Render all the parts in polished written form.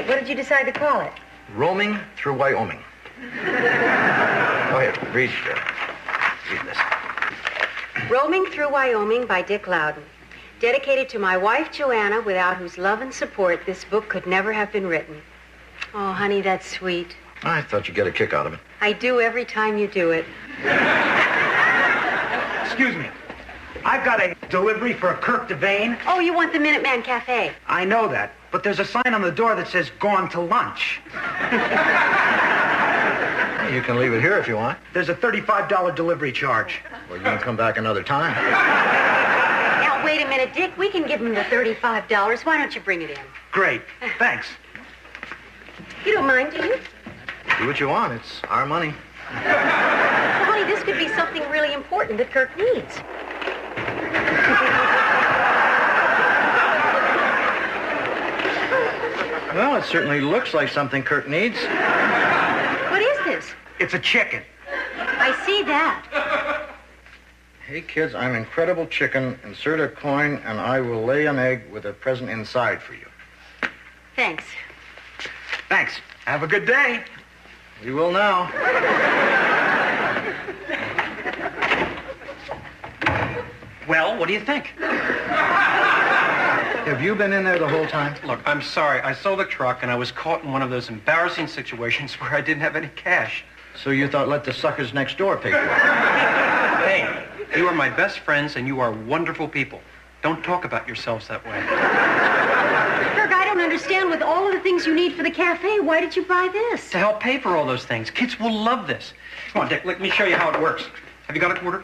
great. What did you decide to call it? Roaming Through Wyoming. Go ahead, read this. Roaming Through Wyoming by Dick Loudon. Dedicated to my wife, Joanna, without whose love and support this book could never have been written. Oh, honey, that's sweet. I thought you'd get a kick out of it. I do every time you do it. Excuse me. I've got a delivery for a Kirk Devane. Oh, you want the Minuteman Cafe? I know that, but there's a sign on the door that says, "Gone to lunch." You can leave it here if you want. There's a $35 delivery charge. Well, you can come back another time. Now, wait a minute, Dick. We can give him the $35. Why don't you bring it in? Great. Thanks. You don't mind, do you? Do what you want. It's our money. Well, honey, this could be something really important that Kirk needs. Well, it certainly looks like something Kirk needs. What is this? It's a chicken. I see that. Hey, kids, I'm Incredible Chicken. Insert a coin, and I will lay an egg with a present inside for you. Thanks. Thanks. Have a good day. You will now. Well, what do you think? Have you been in there the whole time? Look, I'm sorry. I sold the truck, and I was caught in one of those embarrassing situations where I didn't have any cash. So you thought let the suckers next door pay for it? Hey, you are my best friends, and you are wonderful people. Don't talk about yourselves that way. Kirk, I don't understand. With all of the things you need for the cafe, why did you buy this? To help pay for all those things. Kids will love this. Come on, Dick, let me show you how it works. Have you got a quarter?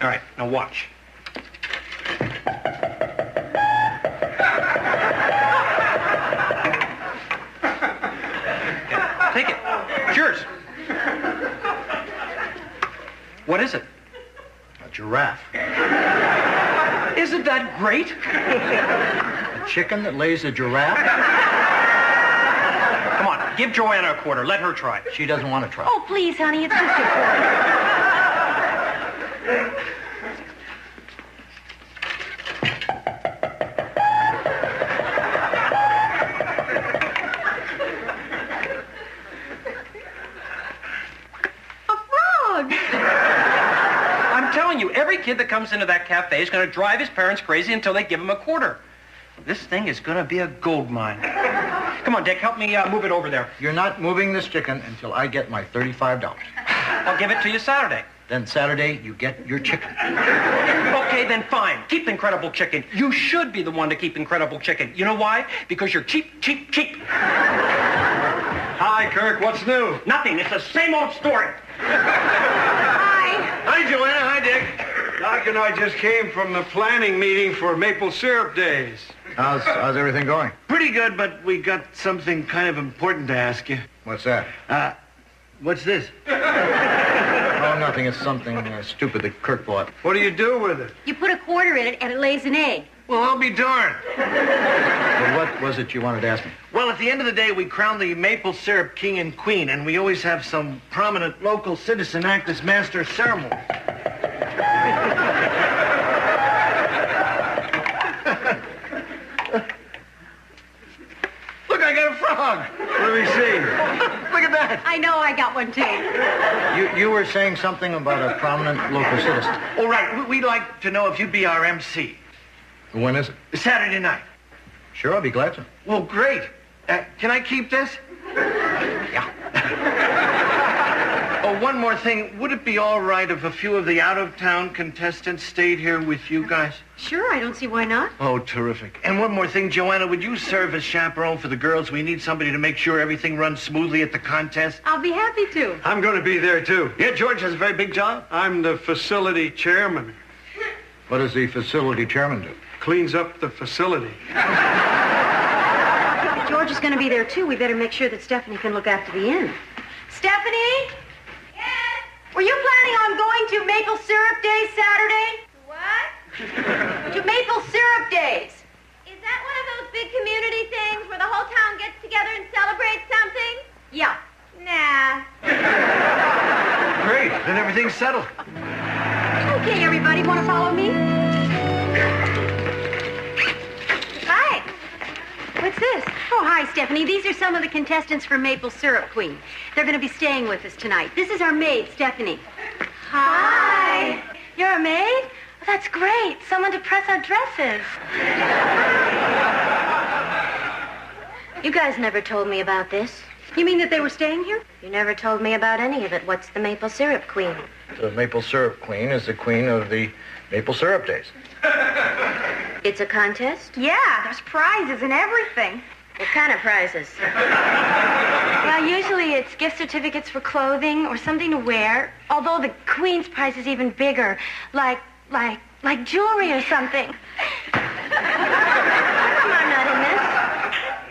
All right, now watch. Take it. It's yours. What is it? A giraffe. Isn't that great? A chicken that lays a giraffe? Come on, give Joanna a quarter. Let her try. She doesn't want to try. Oh, please, honey, it's just a quarter. Every kid that comes into that cafe is going to drive his parents crazy until they give him a quarter. This thing is going to be a gold mine. Come on, Dick, help me move it over there. You're not moving this chicken until I get my $35. I'll give it to you Saturday. Then Saturday, you get your chicken. Okay, then fine. Keep Incredible Chicken. You should be the one to keep Incredible Chicken. You know why? Because you're cheap, cheap, cheap. Hi, Kirk. What's new? Nothing. It's the same old story. Hi, Joanna. Hi, Dick. Doc and I just came from the planning meeting for Maple Syrup Days. How's everything going? Pretty good, but we got something kind of important to ask you. What's that? What's this? Oh, nothing. It's something stupid that Kirk bought. What do you do with it? You put a quarter in it, and it lays an egg. Well, I'll be darned. Well, what was it you wanted to ask me? Well, at the end of the day, we crown the maple syrup king and queen, and we always have some prominent local citizen act as master of ceremony. Look, I got a frog. Let me see. Look at that. I know, I got one, too. You were saying something about a prominent local citizen. All right, we'd like to know if you'd be our MC. When is it? Saturday night. Sure, I'll be glad to. Well, great. Can I keep this? Yeah. Oh, one more thing. Would it be all right if a few of the out-of-town contestants stayed here with you guys? Sure, I don't see why not. Oh, terrific. And one more thing, Joanna, would you serve as chaperone for the girls? We need somebody to make sure everything runs smoothly at the contest. I'll be happy to. I'm going to be there, too. Yeah, George has a very big job. I'm the facility chairman. What does the facility chairman do? Cleans up the facility. If George is going to be there, too, we better make sure that Stephanie can look after the inn. Stephanie? Yes? Were you planning on going to Maple Syrup Days Saturday? What? To Maple Syrup Days. Is that one of those big community things where the whole town gets together and celebrates something? Yeah. Nah. Great. Then everything's settled. Okay, everybody, want to follow me? this? Oh, hi, Stephanie. These are some of the contestants for Maple Syrup Queen. They're going to be staying with us tonight. This is our maid, Stephanie. Hi. You're a maid? Oh, that's great. Someone to press our dresses. You guys never told me about this. You mean that they were staying here? You never told me about any of it. What's the Maple Syrup Queen? The Maple Syrup Queen is the queen of the maple syrup days. It's a contest? Yeah, there's prizes and everything. What kind of prizes? Well, usually it's gift certificates for clothing or something to wear. Although the Queen's prize is even bigger, like jewelry or something. I'm not in this.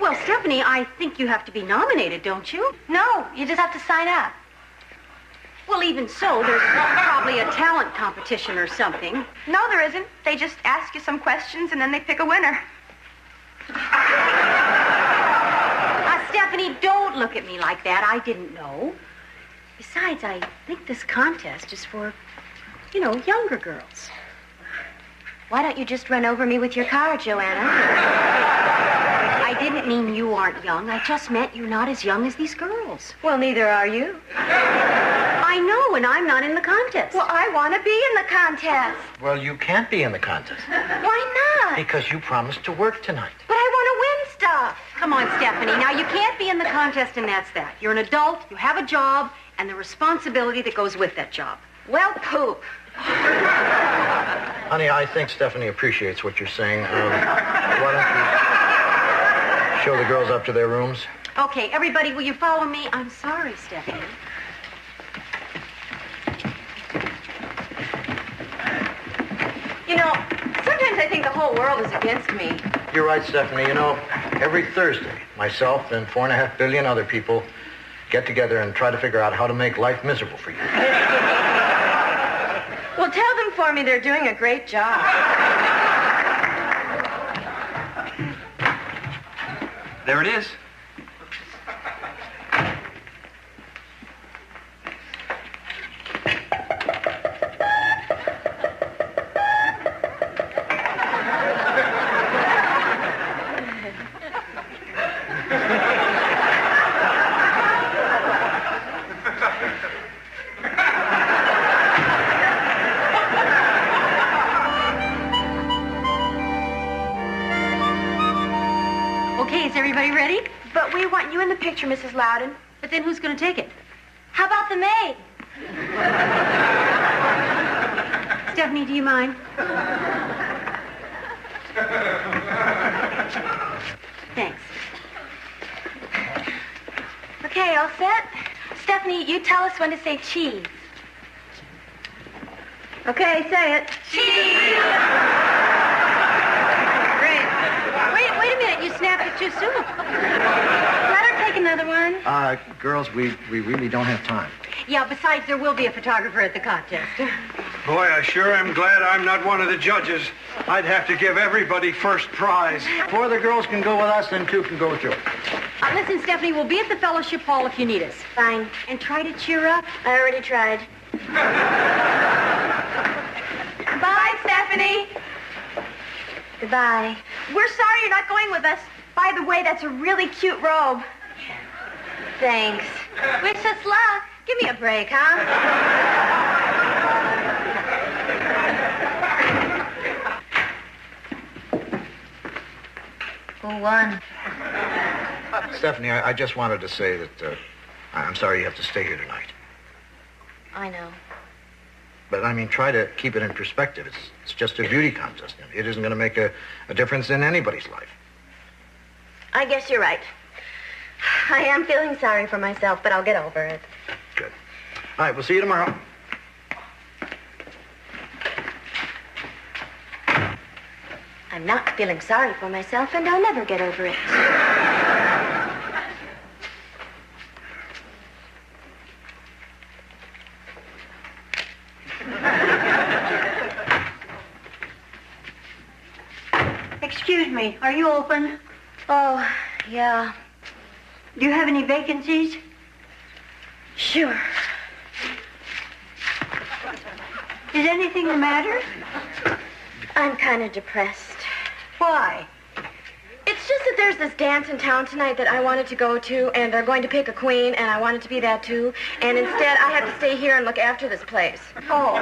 Well, Stephanie, I think you have to be nominated, don't you? No, you just have to sign up. Well, even so, there's probably a talent competition or something. No, there isn't. They just ask you some questions and then they pick a winner. Stephanie, don't look at me like that. I didn't know. Besides, I think this contest is for, younger girls. Why don't you just run over me with your car, Joanna? I didn't mean you aren't young. I just meant you're not as young as these girls. Well, neither are you. I know, and I'm not in the contest. Well, I want to be in the contest. Well, you can't be in the contest Why not? because you promised to work tonight. But I want to win stuff. Come on, Stephanie. Now, you can't be in the contest, and that's that. You're an adult, you have a job, and the responsibility that goes with that job. Well, poop. Honey, I think Stephanie appreciates what you're saying. Why don't you show the girls up to their rooms? Okay, everybody, will you follow me? I'm sorry, Stephanie. Sometimes I think the whole world is against me. You're right, Stephanie. Every Thursday, myself and 4.5 billion other people get together and try to figure out how to make life miserable for you. Well, tell them for me they're doing a great job. There it is. Okay, is everybody ready? But we want you in the picture, Mrs. Loudon. But then who's going to take it? How about the maid? Stephanie, do you mind? Thanks. Okay, all set? Stephanie, you tell us when to say cheese. Okay, say it. Cheese! Great. Wait a minute. You snapped it too soon. Let her take another one. Girls, we really don't have time. Yeah, besides, there will be a photographer at the contest. Boy, I sure am glad I'm not one of the judges. I'd have to give everybody first prize. 4 of the girls can go with us, and 2 can go with you. Listen, Stephanie, we'll be at the fellowship hall if you need us. Fine. And try to cheer up. I already tried. Bye, Stephanie. Goodbye. We're sorry you're not going with us. By the way, that's a really cute robe. Thanks. Wish us luck. Give me a break, huh? Who won? Stephanie, I just wanted to say that I'm sorry you have to stay here tonight. I know. But, try to keep it in perspective. It's just a beauty contest. It isn't going to make a difference in anybody's life. I guess you're right. I am feeling sorry for myself, but I'll get over it. Good. All right, we'll see you tomorrow. I'm not feeling sorry for myself, and I'll never get over it. Excuse me, are you open? Oh, yeah. Do you have any vacancies? Sure. Is anything the matter? I'm kind of depressed. Why? It's just that there's this dance in town tonight that I wanted to go to, and they're going to pick a queen, and I wanted to be that too. And instead, I have to stay here and look after this place. Oh.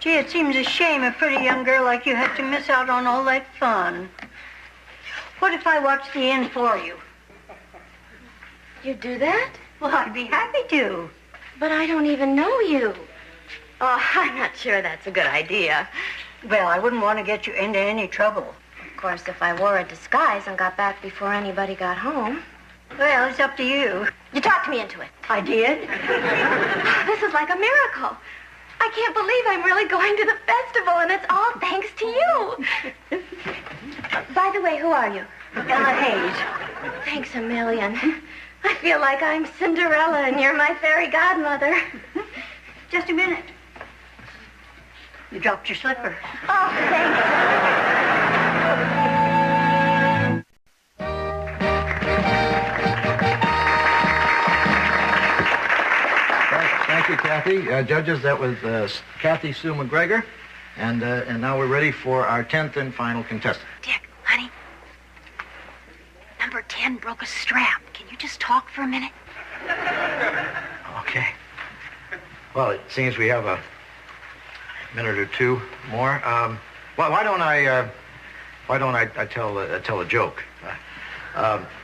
Gee, it seems a shame a pretty young girl like you had to miss out on all that fun. What if I watched the inn for you? You'd do that? Well, I'd be happy to. But I don't even know you. Oh, I'm not sure that's a good idea. Well, I wouldn't want to get you into any trouble. Of course, if I wore a disguise and got back before anybody got home. Well, it's up to you. You talked me into it. I did? This is like a miracle. I can't believe I'm really going to the festival, and it's all thanks to you. By the way, who are you? Ella Hayes. Thanks a million. I feel like I'm Cinderella and you're my fairy godmother. Just a minute. You dropped your slipper. Oh, thanks. Thank you, Kathy. Judges, that was Kathy Sue McGregor. And now we're ready for our 10th and final contestant. Dick, honey, number 10 broke a strap. Can you just talk for a minute? Okay. Well, it seems we have a minute or two more. Why don't I tell a joke?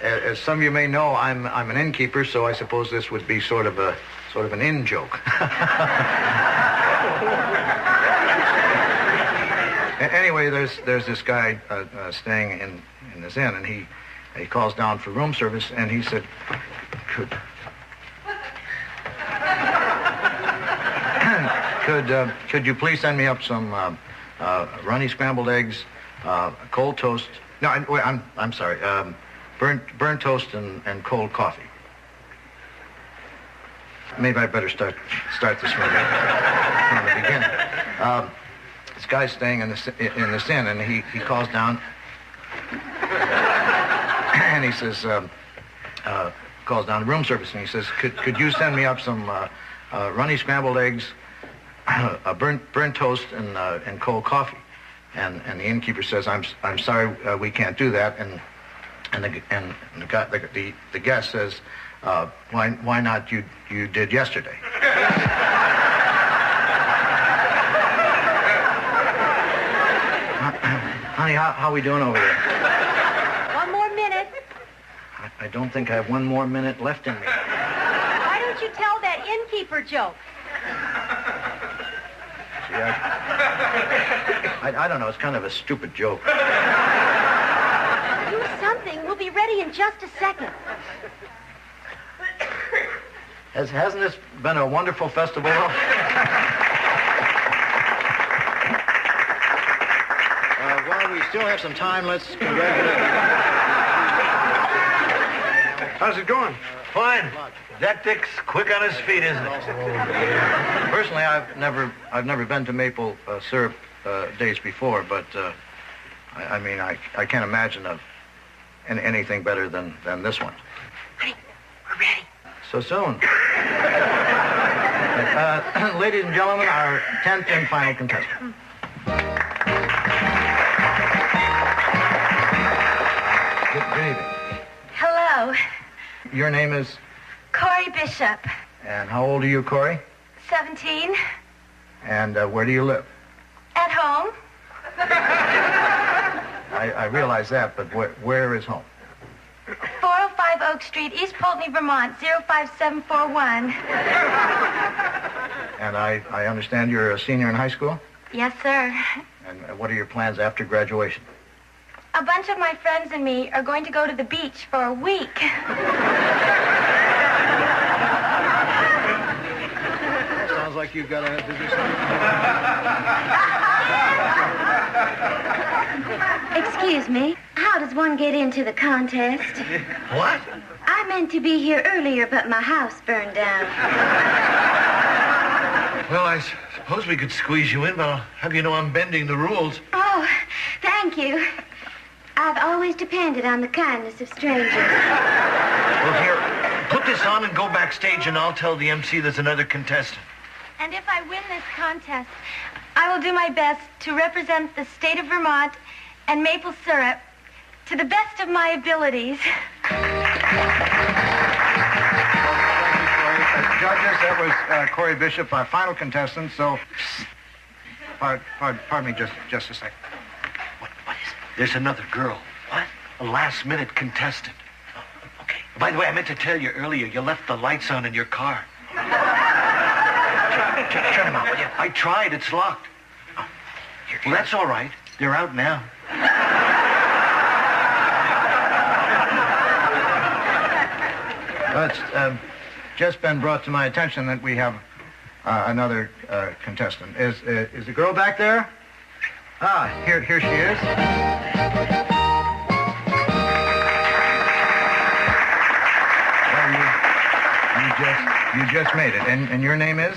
As some of you may know, I'm an innkeeper, so I suppose this would be sort of an in joke. Anyway, there's this guy staying in this inn, and he calls down for room service, and he said, could you please send me up some runny scrambled eggs, cold toast? No, I'm sorry. Burnt toast and cold coffee. Maybe I better start this from the beginning. This guy's staying in this inn, and he calls down, and he says, calls down to room service, and he says, could you send me up some runny scrambled eggs, burnt toast, and cold coffee? And the innkeeper says, I'm sorry, we can't do that. And the guest says, why not? You did yesterday. Honey, how we doing over there? One more minute. I don't think I have one more minute left in me. Why don't you tell that innkeeper joke? See, I don't know. It's kind of a stupid joke. Do something. We'll be ready in just a second. Hasn't this been a wonderful festival? While we still have some time, let's congratulate. How's it going? Fine. That Dick's quick on his feet, isn't it? Personally, I've never been to maple syrup days before, but I can't imagine anything better than this one. Honey, we're ready. So soon. Ladies and gentlemen, our 10th and final contestant. Good evening. Hello. Your name is? Corey Bishop. And how old are you, Corey? 17. And where do you live? At home. I realize that, but where is home? 405 Oak Street, East Pulteney, Vermont, 05741. And I understand you're a senior in high school? Yes, sir. And what are your plans after graduation? A bunch of my friends and me are going to go to the beach for a week. Sounds like you've got a busy Excuse me, how does one get into the contest? What? I meant to be here earlier, but my house burned down. Well, I suppose we could squeeze you in, but I'll have you know I'm bending the rules. Oh, thank you. I've always depended on the kindness of strangers. Well, here, put this on and go backstage, and I'll tell the MC there's another contestant. And if I win this contest, I will do my best to represent the state of Vermont and maple syrup to the best of my abilities. Judges, that was Corey Bishop, our final contestant, so... Pardon me just a second. What is it? There's another girl. What? A last-minute contestant. Oh, okay. By the way, I meant to tell you earlier, you left the lights on in your car. Turn them on, will you? I tried. It's locked. Oh, well, that's all right. They're out now. It's just been brought to my attention that we have another contestant. Is the girl back there? Ah, here she is. Well, you just made it. And your name is?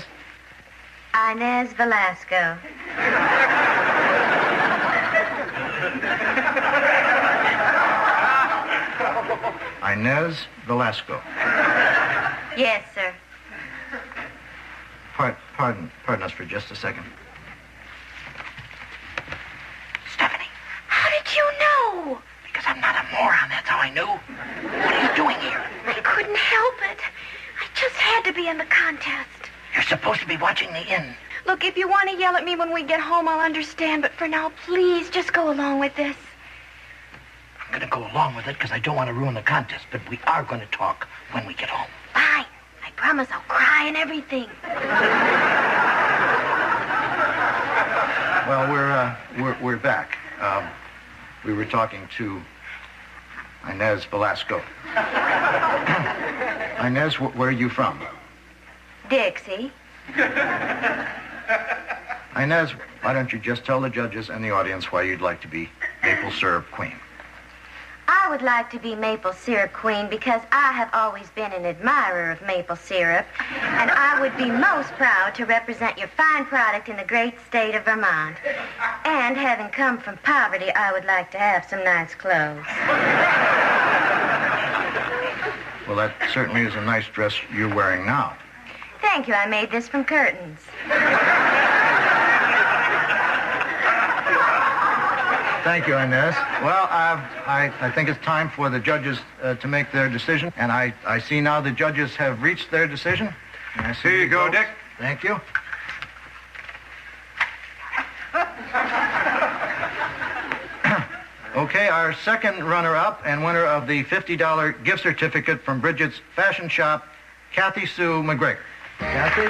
Inez Velasco. Inez Velasco. Yes, sir. Pardon us for just a second. Stephanie. How did you know? Because I'm not a moron, that's how I knew. What are you doing here? I couldn't help it. I just had to be in the contest. You're supposed to be watching the inn. Look, if you want to yell at me when we get home, I'll understand. But for now, please, just go along with this. I'm going to go along with it because I don't want to ruin the contest, but we are going to talk when we get home. Fine. I promise I'll cry and everything. Well, we're back. We were talking to Inez Velasco. Inez, where are you from? Dixie. Inez, why don't you just tell the judges and the audience why you'd like to be maple syrup queen? I would like to be maple syrup queen because I have always been an admirer of maple syrup, and I would be most proud to represent your fine product in the great state of Vermont. And having come from poverty, I would like to have some nice clothes. Well, that certainly is a nice dress you're wearing now. Thank you. I made this from curtains. Thank you, Inez. Well, I think it's time for the judges to make their decision. And I see now the judges have reached their decision. Here you go, Dick. Thank you. Okay, our second runner-up and winner of the $50 gift certificate from Bridget's Fashion Shop, Kathy Sue McGregor. Kathy?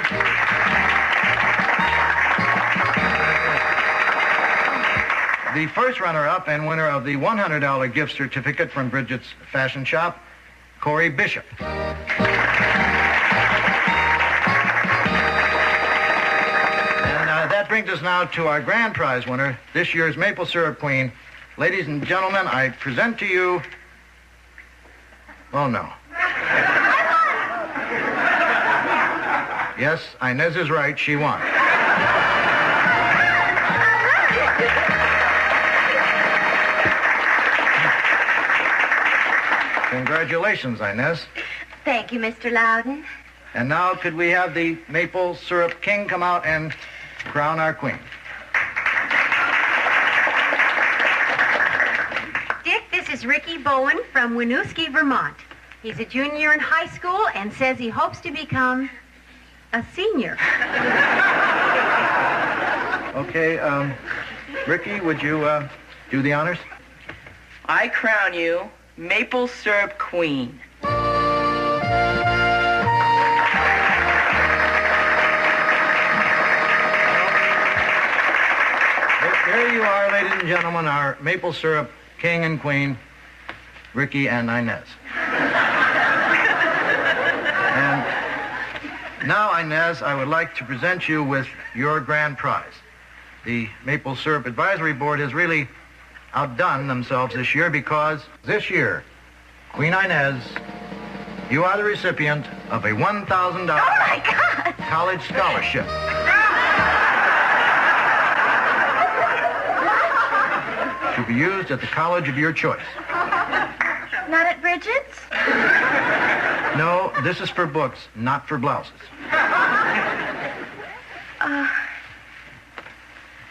The first runner-up and winner of the $100 gift certificate from Bridget's Fashion Shop, Corey Bishop. And that brings us now to our grand prize winner, this year's Maple Syrup Queen. Ladies and gentlemen, I present to you... Oh, no. Yes, Inez is right. She won. Congratulations, Inez. Thank you, Mr. Loudon. And now could we have the Maple Syrup King come out and crown our queen? Dick, this is Ricky Bowen from Winooski, Vermont. He's a junior in high school and says he hopes to become a senior. Okay, Ricky, would you do the honors? I crown you Maple Syrup Queen. There you are, ladies and gentlemen, our Maple Syrup King and Queen, Ricky and Inez. And now, Inez, I would like to present you with your grand prize. The Maple Syrup Advisory Board has really outdone themselves this year because this year, Queen Inez, you are the recipient of a $1,000 college scholarship. To be used at the college of your choice. Not at Bridget's? No, this is for books, not for blouses.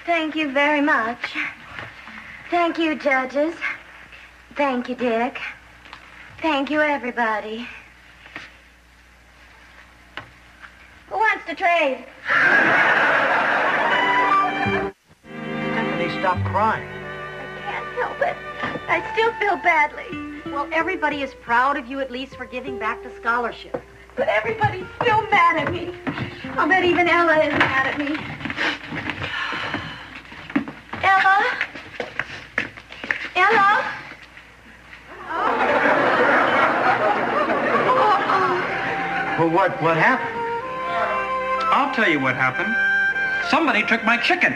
Thank you very much. Thank you, judges. Thank you, Dick. Thank you, everybody. Who wants to trade? Stephanie, stop crying. I can't help it. I still feel badly. Well, everybody is proud of you, at least, for giving back the scholarship. But everybody's still mad at me. I'll bet even Ella is mad at me. Ella? Ella? Well, what happened? I'll tell you what happened. Somebody took my chicken.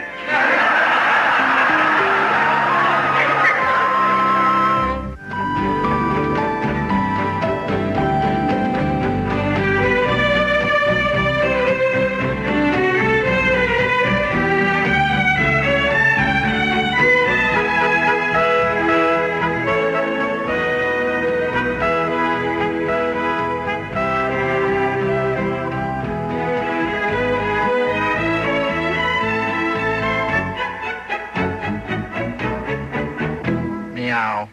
Meow.